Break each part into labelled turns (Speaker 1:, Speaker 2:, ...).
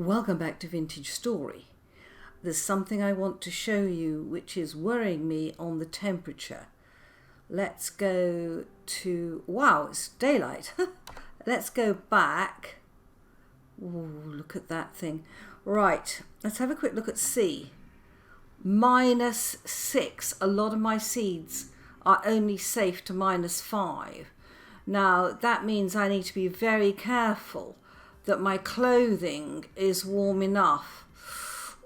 Speaker 1: Welcome back to Vintage Story. There's something I want to show you which is worrying me on the temperature. Let's go to... Wow, it's daylight. Let's go back. Ooh, look at that thing. Right, let's have a quick look at C. -6. A lot of my seeds are only safe to -5. Now, that means I need to be very careful that my clothing is warm enough.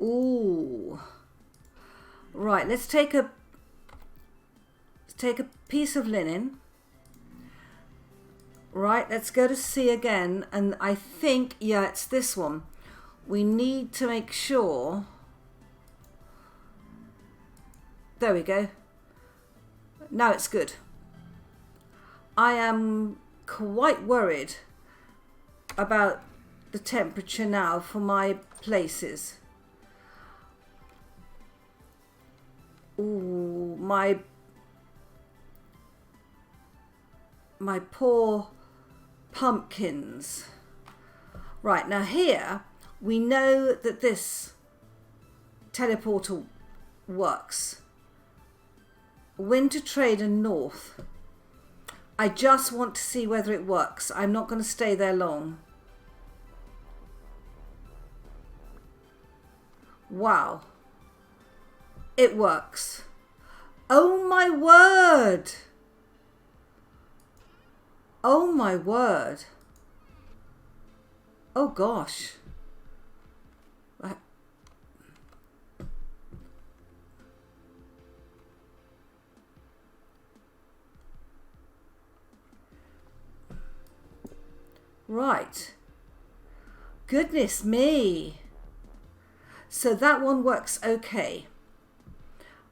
Speaker 1: Ooh. Right, let's take a piece of linen. Right, let's go to C again, and I think, yeah, it's this one. We need to make sure. There we go. Now it's good. I am quite worried about the temperature now for my places. Ooh, my poor pumpkins. Right, now here we know that this teleporter works. Winter trade and north. I just want to see whether it works. I'm not going to stay there long. Wow. It works. Oh my word. Oh my word. Oh gosh. Right. Goodness me. So that one works okay.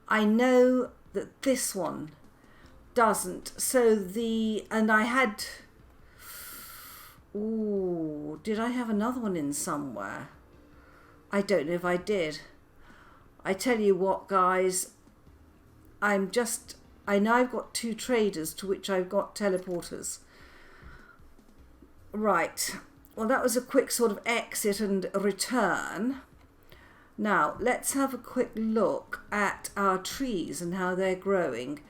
Speaker 1: I know that this one doesn't. So and I had, ooh, did I have another one in somewhere? I don't know if I did. I tell you what, guys, I know I've got 2 traders to which I've got teleporters. Right, well that was a quick sort of exit and return. Now let's have a quick look at our trees and how they're growing,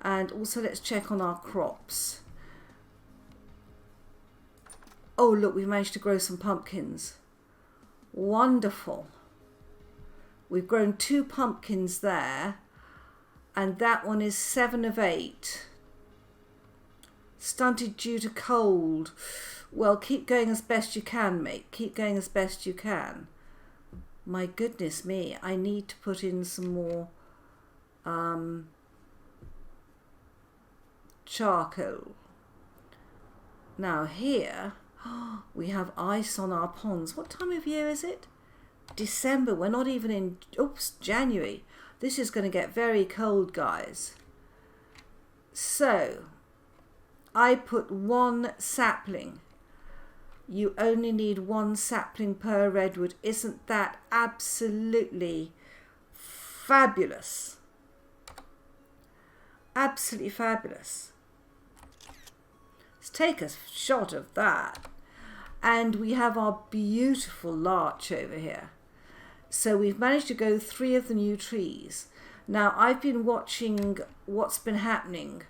Speaker 1: and also let's check on our crops. Oh look, we've managed to grow some pumpkins. Wonderful. We've grown 2 pumpkins there, and that one is 7 of 8. Stunted due to cold. Well, keep going as best you can, mate. Keep going as best you can. My goodness me, I need to put in some more charcoal. Now here, we have ice on our ponds. What time of year is it? December. We're not even in, oops, January. This is going to get very cold, guys. So, I put 1 sapling. You only need 1 sapling per redwood. Isn't that absolutely fabulous? Absolutely fabulous. Let's take a shot of that. And we have our beautiful larch over here. So we've managed to go 3 of the new trees. Now I've been watching what's been happening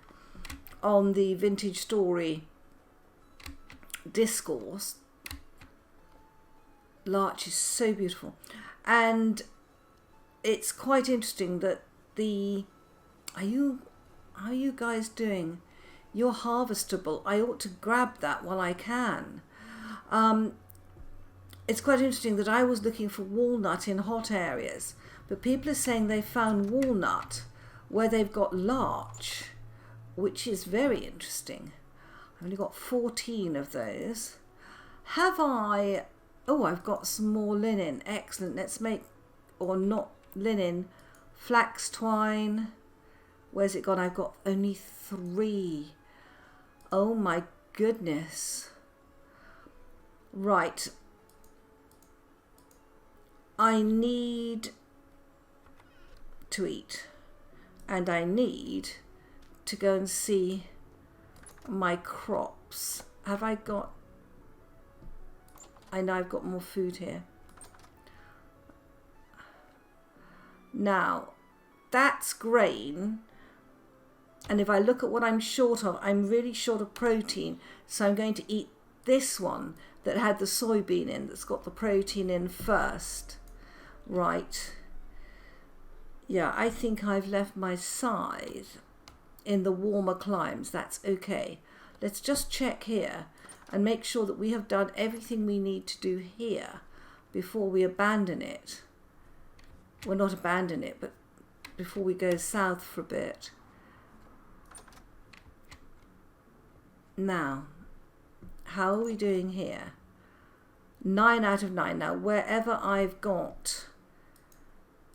Speaker 1: on the Vintage Story discourse. Larch is so beautiful, and it's quite interesting that how are you guys doing? You're harvestable. I ought to grab that while I can. It's quite interesting that I was looking for walnut in hot areas, but people are saying they found walnut where they've got larch, which is very interesting. I've only got 14 of those. Have I... Oh, I've got some more linen. Excellent. Let's make... Or not linen. Flax twine. Where's it gone? I've got only 3. Oh my goodness. Right. I need to eat. And I need to go and see my crops. Have I got... I know I've got more food here. Now, that's grain. And if I look at what I'm short of, I'm really short of protein. So I'm going to eat this one that had the soybean in, that's got the protein in first. Right. Yeah, I think I've left my side in the warmer climes. That's okay. Let's just check here and make sure that we have done everything we need to do here before we abandon it. Well, not abandon it, but before we go south for a bit. Now, how are we doing here? 9 out of 9. Now, wherever I've got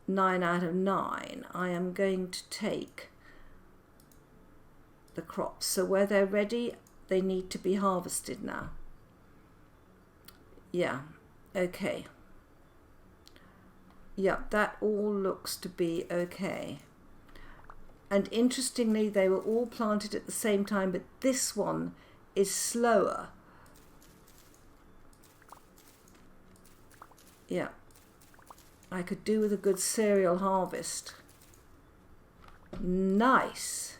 Speaker 1: 9 out of 9, I am going to take the crops. So where they're ready, they need to be harvested now. Yeah, okay. Yeah, that all looks to be okay. And interestingly, they were all planted at the same time, but this one is slower. Yeah, I could do with a good cereal harvest. Nice.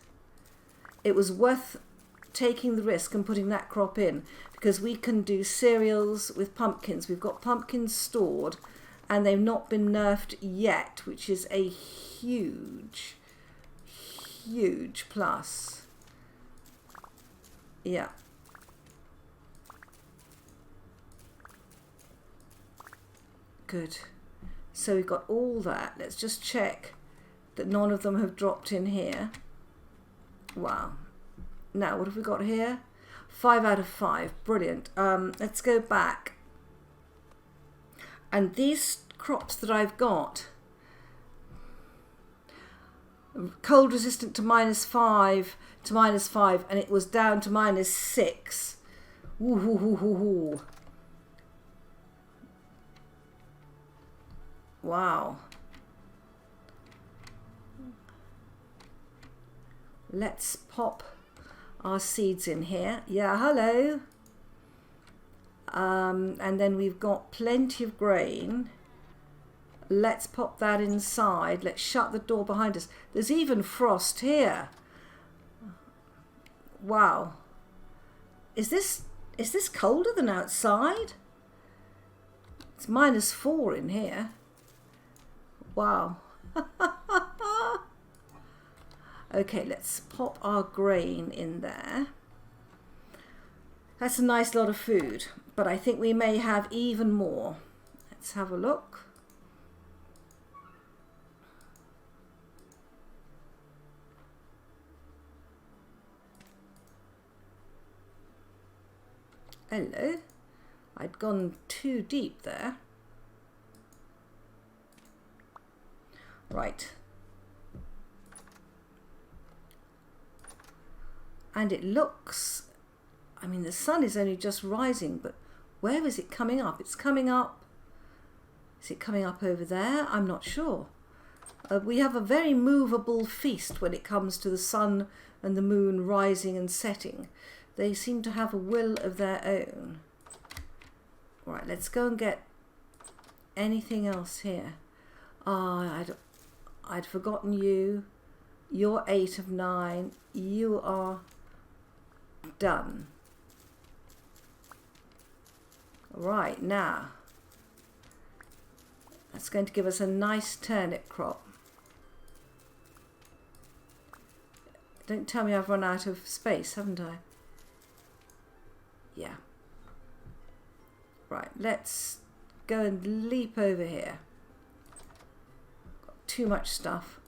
Speaker 1: It was worth taking the risk and putting that crop in, because we can do cereals with pumpkins. We've got pumpkins stored and they've not been nerfed yet, which is a huge plus. Yeah. Good. So we've got all that. Let's just check that none of them have dropped in here. Wow. Now, what have we got here? 5 out of 5. Brilliant. Let's go back. And these crops that I've got, cold resistant to -5 to -5, and it was down to -6. Ooh. Wow. Let's pop our seeds in here. Yeah, hello. And then we've got plenty of grain. Let's pop that inside. Let's shut the door behind us. There's even frost here. Wow. Is this colder than outside? It's -4 in here. Wow. Okay, let's pop our grain in there. That's a nice lot of food, but I think we may have even more. Let's have a look. Hello. I'd gone too deep there. Right. And it looks, I mean, the sun is only just rising, but where is it coming up? It's coming up. Is it coming up over there? I'm not sure. We have a very movable feast when it comes to the sun and the moon rising and setting. They seem to have a will of their own. Right, let's go and get anything else here. Ah, I'd forgotten you. You're 8 of 9. You are done. Right, now that's going to give us a nice turnip crop. Don't tell me I've run out of space, haven't I? Yeah. Right, let's go and leap over here. Got too much stuff.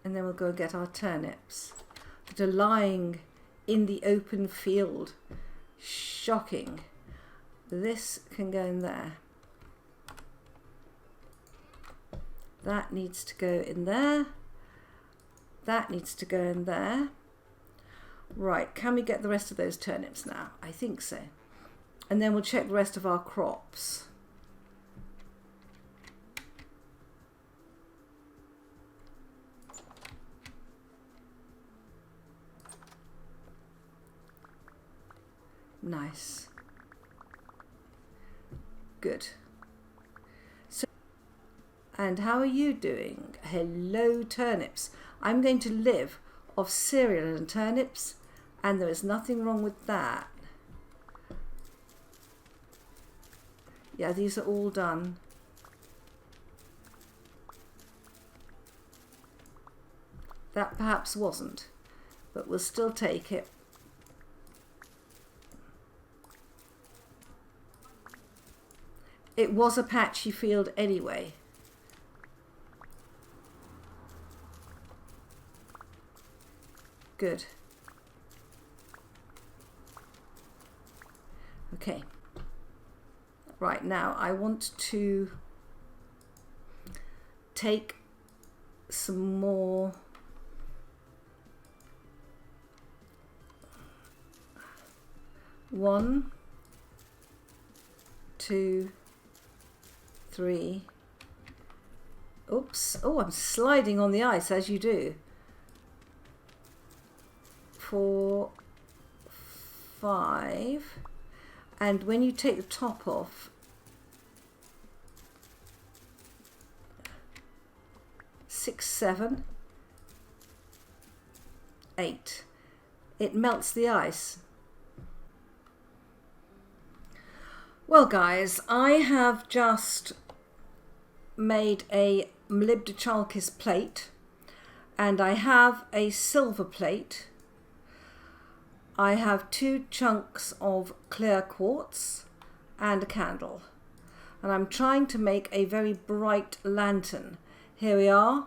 Speaker 1: And then we'll go and get our turnips that are lying in the open field. Shocking. This can go in there. That needs to go in there. That needs to go in there. Right, can we get the rest of those turnips now? I think so. And then we'll check the rest of our crops. Nice. Good. So, and how are you doing? Hello, turnips. I'm going to live off cereal and turnips, and there is nothing wrong with that. Yeah, these are all done. That perhaps wasn't, but we'll still take it. It was a patchy field anyway. Good. Okay. Right, now I want to take some more one, two, three. Oops. Oh, I'm sliding on the ice as you do. 4, 5. And when you take the top off, 6, 7, 8. It melts the ice. Well, guys, I have just made a molybdechalkis plate, and I have a silver plate. I have 2 chunks of clear quartz and a candle, and I'm trying to make a very bright lantern. Here we are,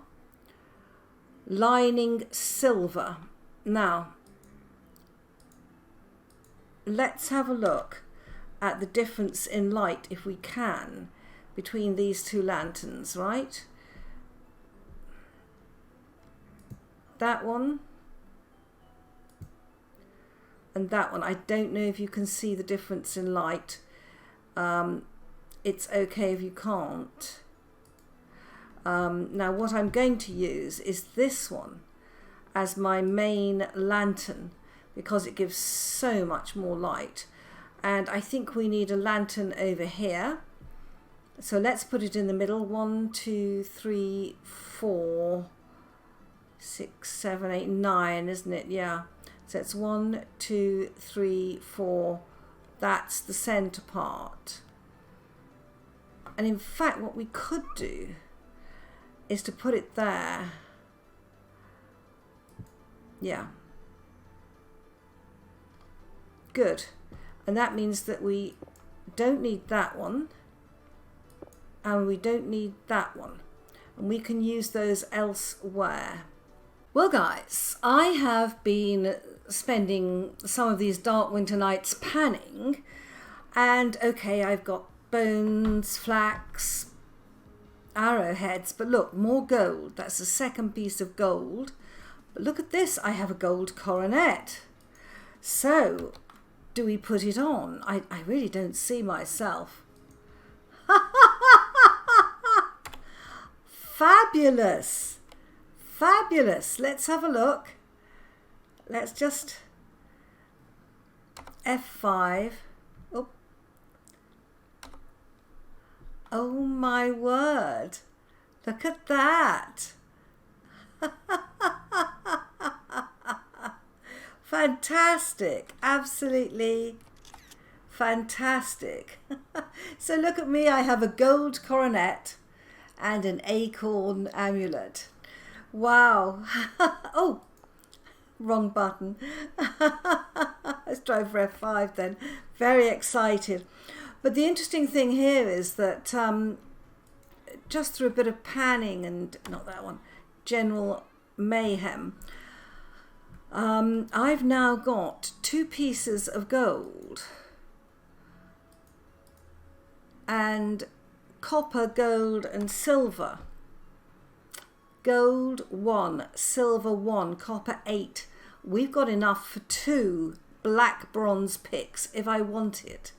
Speaker 1: lining silver. Now, let's have a look at the difference in light, if we can, between these 2 lanterns, right? That one and that one. I don't know if you can see the difference in light. It's okay if you can't. Now what I'm going to use is this one as my main lantern, because it gives so much more light. And I think we need a lantern over here. So let's put it in the middle. 1, 2, 3, 4, 6, 7, 8, 9, isn't it? Yeah. So it's 1, 2, 3, 4. That's the center part. And in fact, what we could do is to put it there. Yeah. Good. And that means that we don't need that one, and we don't need that one, and we can use those elsewhere. Well, guys, I have been spending some of these dark winter nights panning, and okay, I've got bones, flax, arrowheads, but look, more gold. That's the second piece of gold. But look at this, I have a gold coronet. So do we put it on? I really don't see myself. Fabulous. Fabulous. Let's have a look. Let's just F5. Oh. Oh my word. Look at that. Fantastic. Absolutely fantastic. So look at me, I have a gold coronet and an acorn amulet. Wow. Oh, wrong button. Let's try for F5 then. Very excited. But the interesting thing here is that just through a bit of panning and, not that one, general mayhem, I've now got 2 pieces of gold and copper, gold and silver. Gold 1, silver 1, copper 8. We've got enough for 2 black bronze picks if I want it.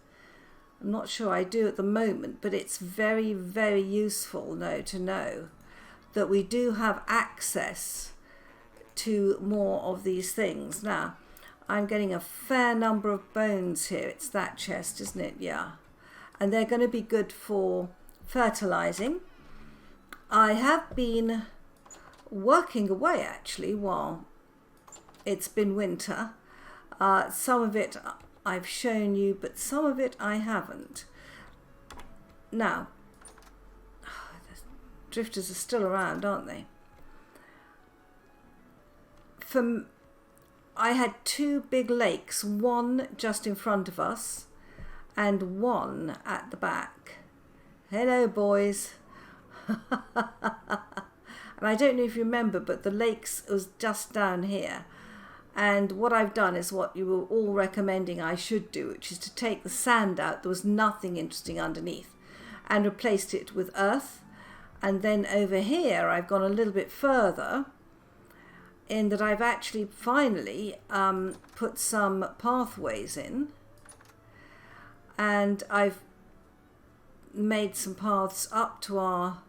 Speaker 1: I'm not sure I do at the moment, but it's very, very useful to know that we do have access to more of these things. Now, I'm getting a fair number of bones here. It's that chest, isn't it? Yeah. and they're going to be good for fertilizing. I have been working away actually while it's been winter. Some of it I've shown you, but some of it I haven't. Now, the drifters are still around, aren't they? I had two big lakes, one just in front of us and one at the back. Hello, boys. And I don't know if you remember, but the lakes was just down here. And what I've done is what you were all recommending I should do, which is to take the sand out. There was nothing interesting underneath, and replaced it with earth. And then over here, I've gone a little bit further in that I've actually finally put some pathways in, and I've made some paths up to our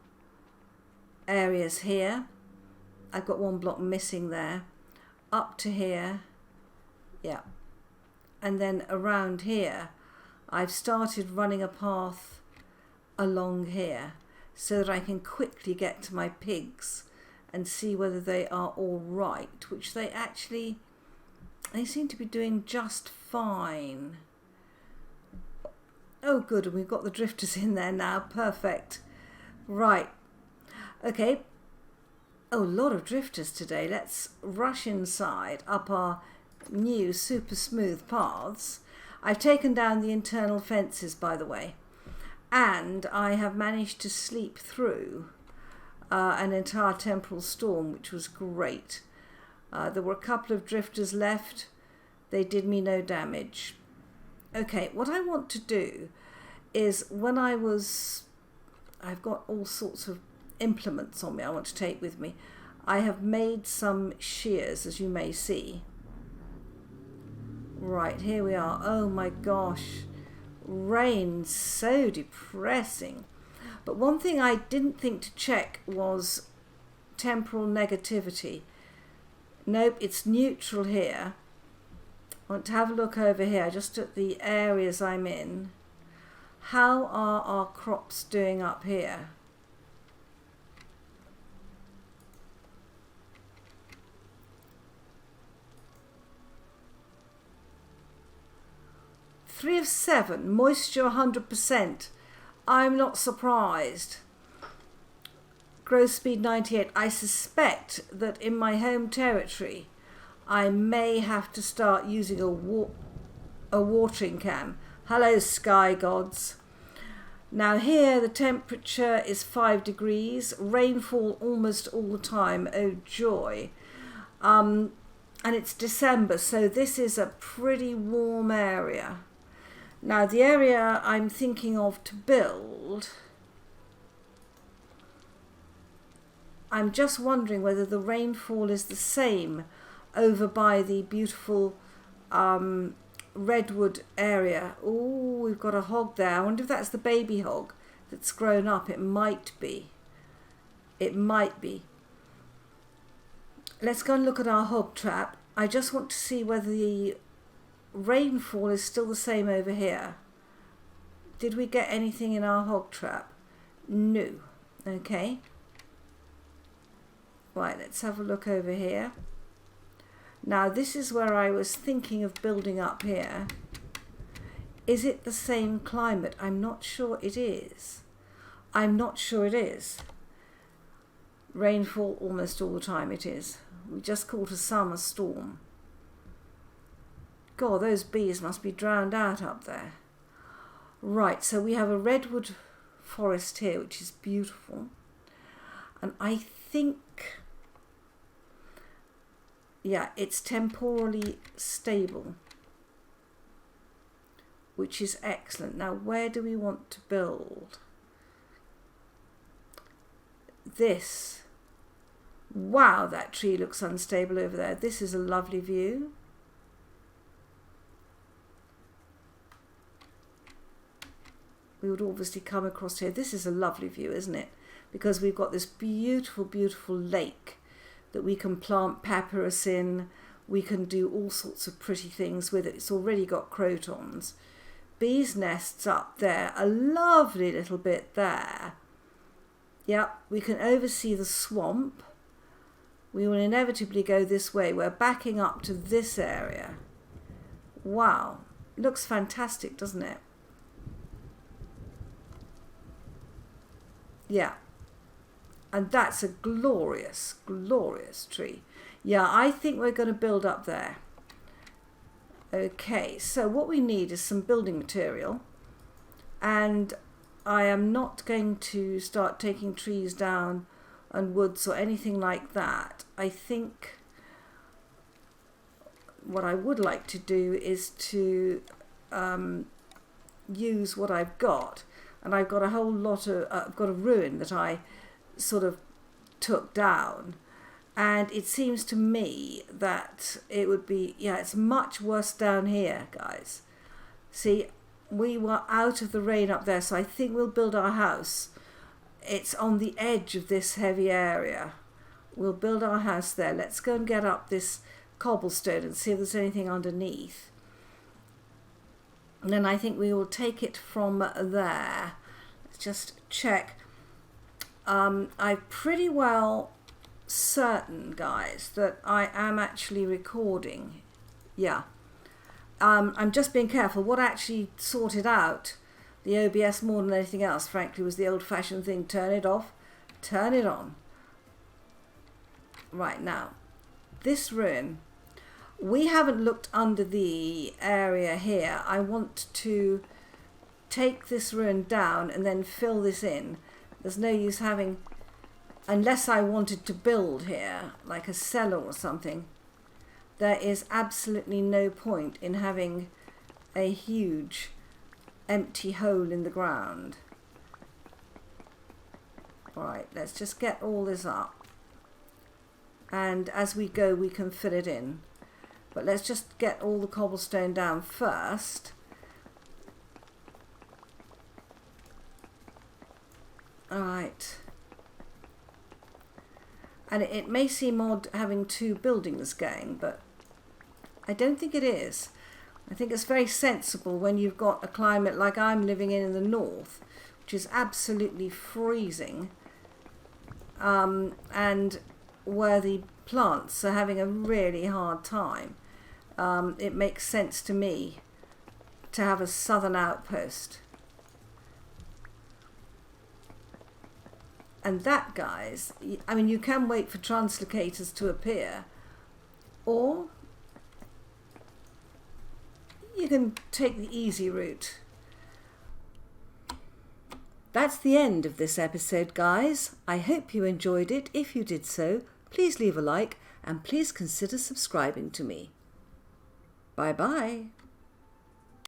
Speaker 1: areas here. I've got one block missing there, up to here, yeah, and then around here I've started running a path along here so that I can quickly get to my pigs and see whether they are all right, which they seem to be doing just fine. Oh good, and we've got the drifters in there now, perfect. Right, okay. Oh, a lot of drifters today. Let's rush inside up our new super smooth paths. I've taken down the internal fences, by the way, and I have managed to sleep through an entire temporal storm, which was great. There were a couple of drifters left. They did me no damage. Okay, what I want to do is I've got all sorts of implements on me I want to take with me. I have made some shears, as you may see. Right, here we are. Oh my gosh, rain, so depressing. But one thing I didn't think to check was temporal negativity. Nope, it's neutral here. I want to have a look over here, just at the areas I'm in. How are our crops doing up here? Three of 7, moisture 100%. I'm not surprised. Growth speed 98. I suspect that in my home territory, I may have to start using a watering can. Hello, sky gods. Now here the temperature is 5 degrees, rainfall almost all the time. Oh joy. And it's December, so this is a pretty warm area. Now the area I'm thinking of to build, I'm just wondering whether the rainfall is the same over by the beautiful redwood area. Oh, we've got a hog there. I wonder if that's the baby hog that's grown up. It might be. It might be. Let's go and look at our hog trap. I just want to see whether the rainfall is still the same over here. Did we get anything in our hog trap? No. Okay. Right, let's have a look over here. Now this is where I was thinking of building up here. Is it the same climate? I'm not sure it is. I'm not sure it is. Rainfall almost all the time, it is. We just caught a summer storm. God, those bees must be drowned out up there. Right, so we have a redwood forest here, which is beautiful. And I think, yeah, it's temporally stable, which is excellent. Now, where do we want to build? This. Wow, that tree looks unstable over there. This is a lovely view. We would obviously come across here. This is a lovely view, isn't it? Because we've got this beautiful, beautiful lake that we can plant papyrus in. We can do all sorts of pretty things with it. It's already got crotons. bees' nests up there, a lovely little bit there. Yep, we can oversee the swamp. We will inevitably go this way. We're backing up to this area. Wow, looks fantastic, doesn't it? Yeah, and that's a glorious, glorious tree. Yeah, I think we're going to build up there. Okay, so what we need is some building material, and I am not going to start taking trees down and woods or anything like that. I think what I would like to do is to use what I've got, and I've got a whole lot of I've got a ruin that I sort of took down, and it seems to me that it would be, yeah, it's much worse down here, guys. See, we were out of the rain up there, so I think we'll build our house. It's on the edge of this heavy area. We'll build our house there. Let's go and get up this cobblestone and see if there's anything underneath. And then I think we will take it from there. Let's just check. I'm pretty well certain, guys, that I am actually recording. Yeah. I'm just being careful. What actually sorted out the OBS more than anything else, frankly, was the old-fashioned thing. Turn it off, turn it on. Right, now, this ruin, we haven't looked under the area here. I want to take this ruin down and then fill this in. There's no use having, unless I wanted to build here, like a cellar or something, there is absolutely no point in having a huge empty hole in the ground. Alright, let's just get all this up. And as we go, we can fill it in. But let's just get all the cobblestone down first. Alright. And it may seem odd having two buildings going, but I don't think it is. I think it's very sensible when you've got a climate like I'm living in the north, which is absolutely freezing, and where the plants are having a really hard time. It makes sense to me to have a southern outpost. And that, guys, I mean, you can wait for translocators to appear, or you can take the easy route. That's the end of this episode, guys. I hope you enjoyed it. If you did so, please leave a like and please consider subscribing to me. Bye-bye.